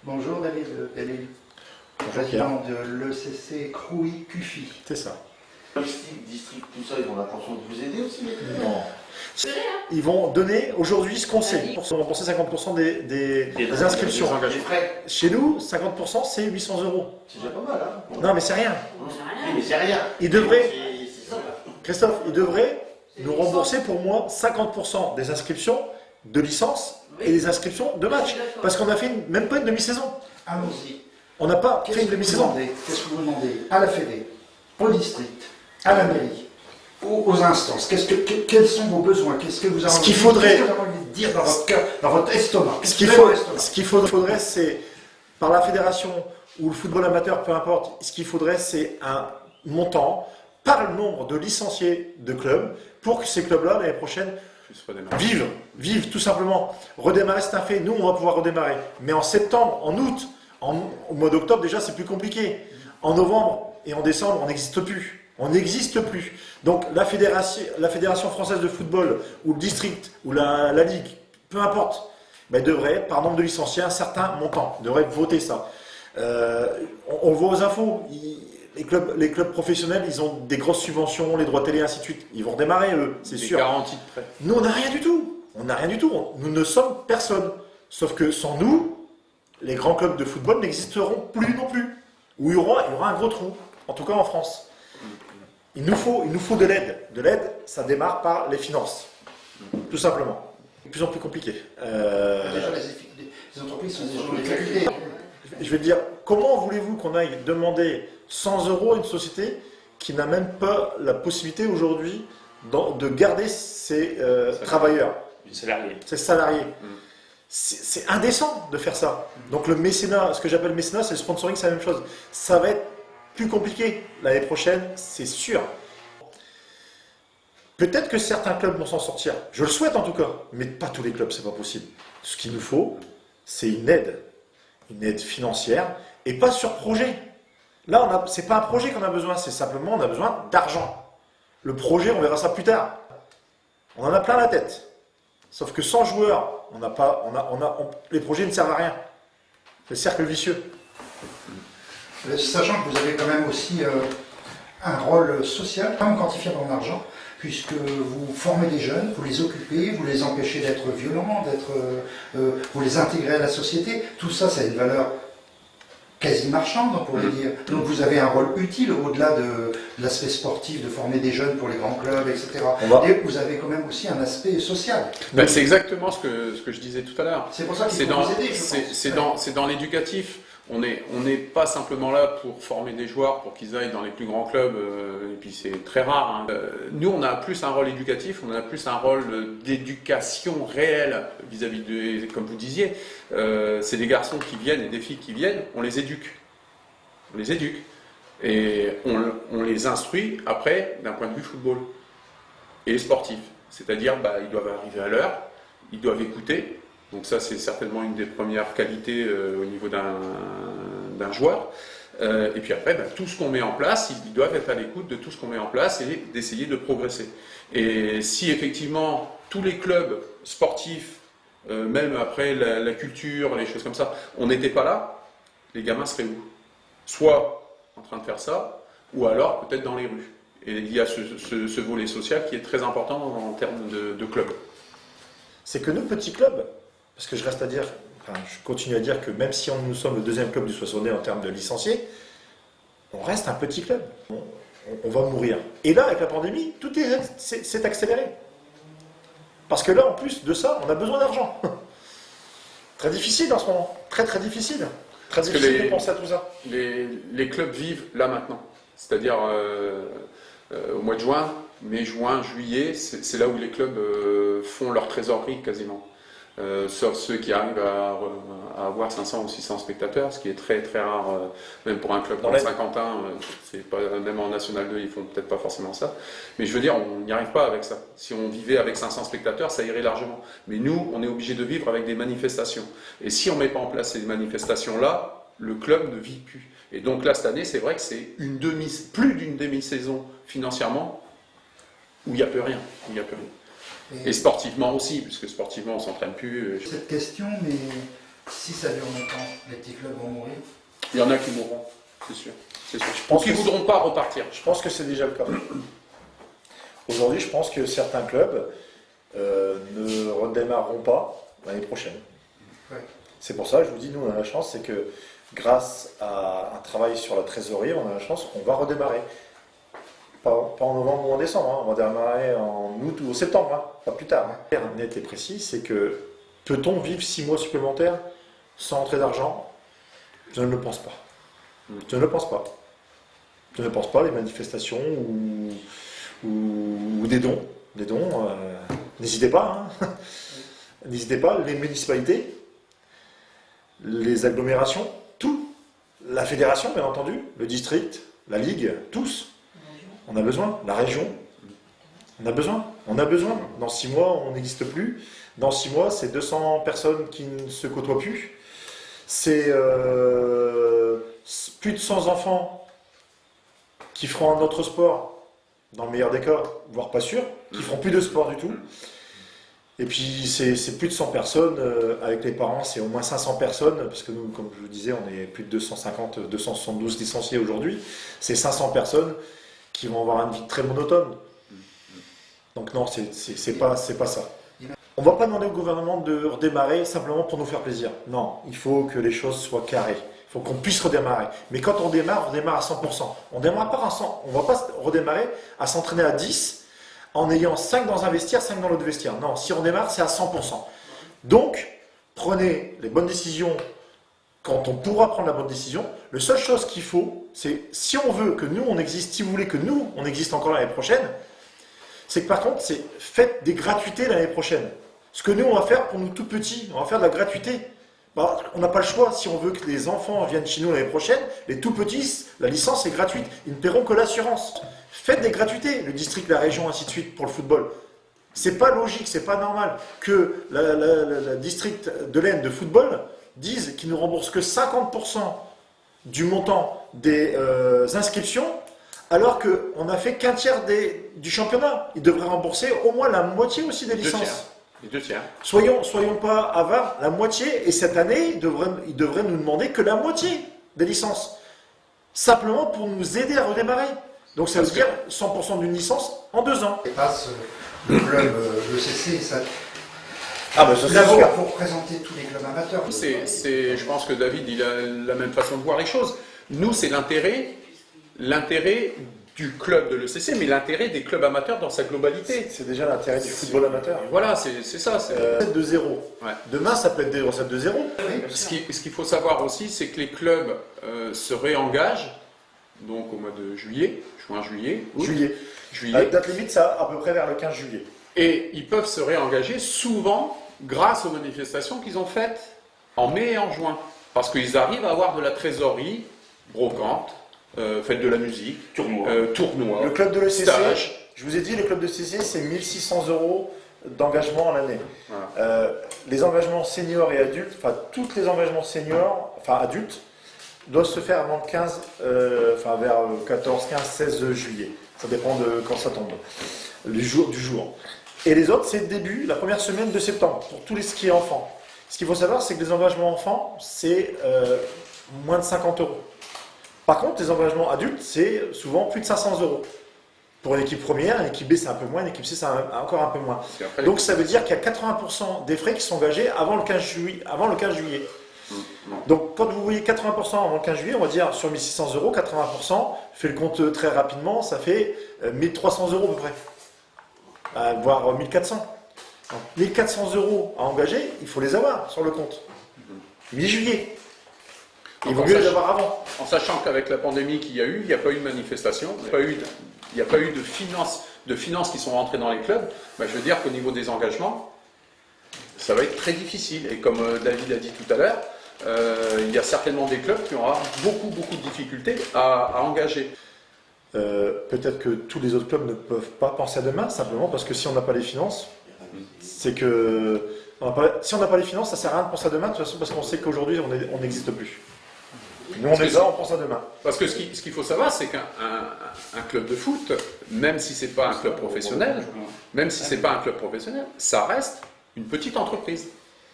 Bonjour David Delil, président de l'ECC Crouy-Cuffy. C'est ça. District, tout ça, ils ont l'intention de vous aider aussi? Non. Ils vont donner aujourd'hui ce qu'on sait. Pour rembourser 50% des inscriptions. Les frais. Chez nous, 50% c'est 800 €. C'est déjà pas mal, hein? Non mais c'est rien. Oui, mais c'est rien. Ils devraient, C'est ça. Christophe, ils devraient nous rembourser pour moi 50% des inscriptions de licence et des inscriptions de match. Parce qu'on a fait même pas une demi-saison. Allons-y. On n'a pas fait une demi-saison. Qu'est-ce que vous demandez à la Fédé, au district, à la mairie, aux instances? Quels sont vos besoins? Qu'est-ce que vous avez Ce qu'il faudrait qu'est-ce que vous avez envie de dire dans votre cœur, dans votre estomac? Ce qu'il faudrait, c'est, par la fédération ou le football amateur, peu importe, ce qu'il faudrait, c'est un montant par le nombre de licenciés de clubs pour que ces clubs-là, l'année prochaine, vivent tout simplement. Redémarrer, c'est un fait. Nous, on va pouvoir redémarrer. Mais en septembre, en août, au mois d'octobre, déjà, c'est plus compliqué. En novembre et en décembre, on n'existe plus. On n'existe plus. Donc, la fédération française de football, ou le district, ou la ligue, peu importe, ben, devrait, par nombre de licenciés, un certain montant, devrait voter ça. On le voit aux infos. Les clubs professionnels, ils ont des grosses subventions, les droits télé, ainsi de suite. Ils vont redémarrer, eux, c'est sûr. Des garanties de prêt. Nous, on n'a rien du tout. On n'a rien du tout. Nous ne sommes personne. Sauf que sans nous, les grands clubs de football n'existeront plus non plus. Ou il y aura un gros trou, en tout cas en France. Il nous faut de l'aide. De l'aide, ça démarre par les finances. Tout simplement. C'est de plus en plus compliqué. Déjà, les entreprises sont déjà en difficulté. Je vais te dire, comment voulez-vous qu'on aille demander 100 € à une société qui n'a même pas la possibilité aujourd'hui de garder ses travailleurs, ses salariés? C'est indécent de faire ça. Donc le mécénat, ce que j'appelle mécénat, c'est le sponsoring, c'est la même chose. Ça va être plus compliqué l'année prochaine, c'est sûr. Peut-être que certains clubs vont s'en sortir. Je le souhaite en tout cas, mais pas tous les clubs, c'est pas possible. Ce qu'il nous faut, c'est une aide financière et pas sur projet. Là, c'est pas un projet qu'on a besoin, c'est simplement on a besoin d'argent. Le projet, on verra ça plus tard. On en a plein la tête. Sauf que sans joueurs, les projets ne servent à rien. C'est le cercle vicieux. Sachant que vous avez quand même aussi un rôle social, pas quantifiable en argent, puisque vous formez des jeunes, vous les occupez, vous les empêchez d'être violents, vous les intégrez à la société. Tout ça, ça a une valeur quasi marchande, on pourrait dire. Donc vous avez un rôle utile au-delà de l'aspect sportif, de former des jeunes pour les grands clubs, etc. Et vous avez quand même aussi un aspect social. Ben, c'est exactement ce que je disais tout à l'heure. C'est pour ça qu'il faut vous aider, je pense. C'est dans l'éducatif. On n'est pas simplement là pour former des joueurs pour qu'ils aillent dans les plus grands clubs, et puis c'est très rare. Hein. Nous, on a plus un rôle éducatif, on a plus un rôle d'éducation réelle vis-à-vis de, comme vous disiez, c'est des garçons qui viennent et des filles qui viennent, on les éduque. On les éduque. Et on les instruit après d'un point de vue football et sportif. C'est-à-dire, ils doivent arriver à l'heure, ils doivent écouter. Donc ça, c'est certainement une des premières qualités au niveau d'un joueur. Et puis après, tout ce qu'on met en place, ils doivent être à l'écoute de tout ce qu'on met en place et d'essayer de progresser. Et si effectivement, tous les clubs sportifs, même après la culture, les choses comme ça, on n'était pas là, les gamins seraient où? Soit en train de faire ça, ou alors peut-être dans les rues. Et il y a ce volet social qui est très important en termes de clubs. C'est que nos petits clubs, parce que je continue à dire que même si nous sommes le deuxième club du Soissonnais en termes de licenciés, on reste un petit club. On va mourir. Et là, avec la pandémie, tout s'est accéléré. Parce que là, en plus de ça, on a besoin d'argent. Très difficile en ce moment. Très très difficile. Très difficile de penser à tout ça. Les clubs vivent là maintenant. C'est-à-dire au mois de juin, mai, juin, juillet, c'est là où les clubs font leur trésorerie quasiment. Sauf ceux qui arrivent à avoir 500 ou 600 spectateurs, ce qui est très très rare, même pour un club comme Saint-Quentin, c'est pas, même en National 2, ils font peut-être pas forcément ça. Mais je veux dire, on n'y arrive pas avec ça. Si on vivait avec 500 spectateurs, ça irait largement. Mais nous, on est obligé de vivre avec des manifestations. Et si on ne met pas en place ces manifestations-là, le club ne vit plus. Et donc là, cette année, c'est vrai que c'est plus d'une demi-saison financièrement où il n'y a plus rien. Où il y a plus rien. Et sportivement aussi, puisque sportivement on ne s'entraîne plus. Cette question, mais si ça dure longtemps, les petits clubs vont mourir. Il y en a qui mourront, c'est sûr. C'est sûr. Je pense Ou qui ne que voudront pas repartir. Je pense que c'est déjà le cas. Aujourd'hui, je pense que certains clubs ne redémarreront pas l'année prochaine. Ouais. C'est pour ça que je vous dis, nous, on a la chance, c'est que grâce à un travail sur la trésorerie, on a la chance, on va redémarrer. Pas en novembre ou en décembre, hein. On va démarrer en août ou en septembre, hein. Pas plus tard. Hein. Net et précis, c'est que peut-on vivre 6 mois supplémentaires sans entrée d'argent? Je ne le pense pas. Je ne le pense pas. Je ne pense pas, les manifestations ou des dons. Des dons, n'hésitez pas. Hein. N'hésitez pas, les municipalités, les agglomérations, tout. La fédération, bien entendu, le district, la ligue, tous. On a besoin, la région, on a besoin. Dans 6 mois, on n'existe plus. Dans 6 mois, c'est 200 personnes qui ne se côtoient plus. C'est plus de 100 enfants qui feront un autre sport, dans le meilleur des cas, voire pas sûr, qui feront plus de sport du tout. Et puis c'est plus de 100 personnes, avec les parents c'est au moins 500 personnes, parce que nous, comme je vous disais, on est plus de 250, 272 licenciés aujourd'hui. C'est 500 personnes qui vont avoir une vie très monotone. Donc non, c'est pas ça. On ne va pas demander au gouvernement de redémarrer simplement pour nous faire plaisir. Non, il faut que les choses soient carrées. Il faut qu'on puisse redémarrer. Mais quand on démarre à 100%. On démarre pas à 100. On ne va pas redémarrer à s'entraîner à 10 en ayant 5 dans un vestiaire, 5 dans l'autre vestiaire. Non, si on démarre, c'est à 100%. Donc, prenez les bonnes décisions quand on pourra prendre la bonne décision. La seule chose qu'il faut, c'est si on veut que nous, on existe, si vous voulez que nous, on existe encore l'année prochaine, c'est que par contre, c'est faites des gratuités l'année prochaine. Ce que nous, on va faire pour nous tout petits, on va faire de la gratuité. Bah, on n'a pas le choix. Si on veut que les enfants viennent chez nous l'année prochaine, les tout petits, la licence est gratuite. Ils ne paieront que l'assurance. Faites des gratuités, le district, la région, ainsi de suite, pour le football. C'est pas logique, c'est pas normal que la district de l'Aisne de football dise qu'ils ne remboursent que 50% du montant des inscriptions, alors qu'on n'a fait qu'un tiers du championnat. Ils devraient rembourser au moins la moitié aussi des licences. Les 2 tiers. Soyons pas avares, la moitié, et cette année, ils devraient nous demander que la moitié des licences. Simplement pour nous aider à redémarrer. Donc ça veut dire 100% d'une licence en 2 ans. Et passe le club, le CC, ça. Ah ben ça c'est D'abord, sûr. pour représenter tous les clubs amateurs. Je pense que David, il a la même façon de voir les choses. Nous, c'est l'intérêt du club de l'ECC, mais l'intérêt des clubs amateurs dans sa globalité. C'est déjà l'intérêt du football amateur. Voilà, c'est ça. 7-2-0. Ouais. Demain, ça peut être 7-2-0. Ce qu'il faut savoir aussi, c'est que les clubs se réengagent, donc au mois de juillet, juin-juillet, Juillet. Date limite, ça à peu près vers le 15 juillet. Et ils peuvent se réengager souvent grâce aux manifestations qu'ils ont faites en mai et en juin. Parce qu'ils arrivent à avoir de la trésorerie, brocante, fête de la musique, tournoi, Le club de l'ECC, stage. je vous ai dit, le club de CC, c'est 1600 € d'engagement à l'année. Voilà. Les engagements seniors et adultes, enfin, tous les engagements seniors, enfin adultes, doivent se faire avant le 15, vers 14, 15, 16 juillet. Ça dépend de quand ça tombe, du jour. Et les autres, c'est début, la première semaine de septembre, pour tous les skis enfants. Ce qu'il faut savoir, c'est que les engagements enfants, c'est moins de 50 €. Par contre, les engagements adultes, c'est souvent plus de 500 €. Pour une équipe première, une équipe B, c'est un peu moins, une équipe C, c'est encore un peu moins. Donc ça veut dire qu'il y a 80% des frais qui sont engagés avant le 15 juillet. Donc quand vous voyez 80% avant le 15 juillet, on va dire sur 1600 €, 80%, fais le compte très rapidement, ça fait 1300 € à peu près, voire 1400. Donc, 1400 € à engager, il faut les avoir sur le compte. Mi-juillet. Il vaut mieux les avoir avant. En sachant qu'avec la pandémie qu'il y a eu, il n'y a pas eu de manifestation, il n'y a pas eu de finances qui sont rentrées dans les clubs. Je veux dire qu'au niveau des engagements, ça va être très difficile. Et comme David a dit tout à l'heure, il y a certainement des clubs qui auront beaucoup de difficultés à engager. Peut-être que tous les autres clubs ne peuvent pas penser à demain, simplement parce que si on n'a pas les finances, c'est que... Si on n'a pas les finances, ça ne sert à rien de penser à demain, de toute façon, parce qu'on sait qu'aujourd'hui, on n'existe plus. Nous, on est là, on pense à demain. Parce que ce qu'il faut savoir, c'est qu'un club de foot, même si ce n'est pas un club professionnel, ça reste une petite entreprise.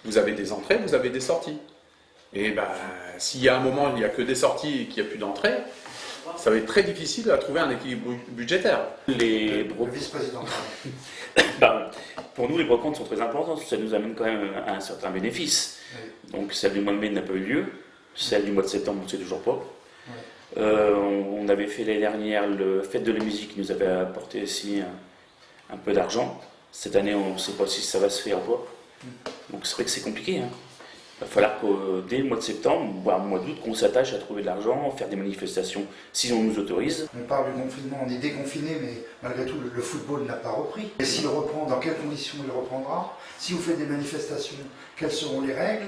Vous avez des entrées, vous avez des sorties. Et ben, s'il y a un moment, il n'y a que des sorties et qu'il n'y a plus d'entrée, ça va être très difficile à trouver un équilibre budgétaire. Les Le vice-président. Ben, pour nous, les brocantes sont très importantes, ça nous amène quand même à un certain bénéfice. Donc celle du mois de mai n'a pas eu lieu, celle du mois de septembre, on ne sait toujours pas. On avait fait l'année dernière le Fête de la musique qui nous avait apporté aussi un peu d'argent. Cette année, on ne sait pas si ça va se faire ou pas. Donc c'est vrai que c'est compliqué. Hein. Il va falloir que dès le mois de septembre, voire le mois d'août, qu'on s'attache à trouver de l'argent, faire des manifestations si on nous autorise. On parle du confinement, on est déconfiné, mais malgré tout, le football n'a pas repris. Et s'il reprend, dans quelles conditions il reprendra? Si vous faites des manifestations, quelles seront les règles?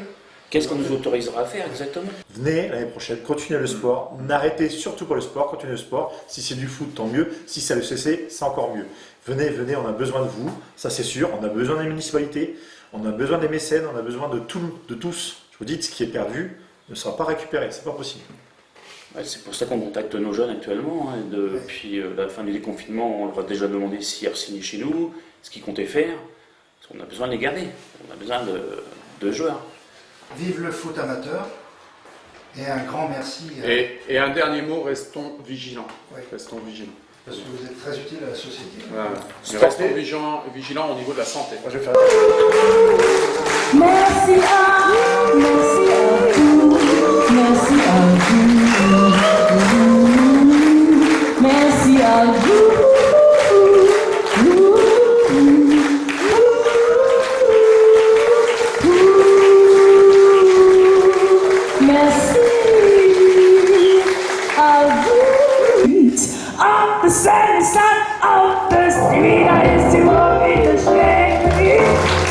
Qu'est-ce qu'on nous autorisera à faire exactement? Venez l'année prochaine, continuez le sport. N'arrêtez surtout pas le sport, continuez le sport. Si c'est du foot, tant mieux. Si c'est le CC, c'est encore mieux. Venez, venez, on a besoin de vous, ça c'est sûr. On a besoin des municipalités, on a besoin des mécènes, on a besoin de tous. Je vous dis, ce qui est perdu ne sera pas récupéré, c'est pas possible. Ouais, c'est pour ça qu'on contacte nos jeunes actuellement. Hein, depuis la fin du déconfinement, on leur a déjà demandé s'ils re-signaient chez nous, ce qu'ils comptaient faire. Parce qu'on a besoin de les garder, on a besoin de joueurs. Vive le foot amateur et un grand merci. Et un dernier mot, restons vigilants. Oui. Restons vigilants. Parce que vous êtes très utile à la société. Voilà. Mais Sportez. restons vigilants au niveau de la santé. Moi, je vais faire Merci à vous, merci à vous. Merci à vous. On the sunny side of the street, I used to walk in the shade.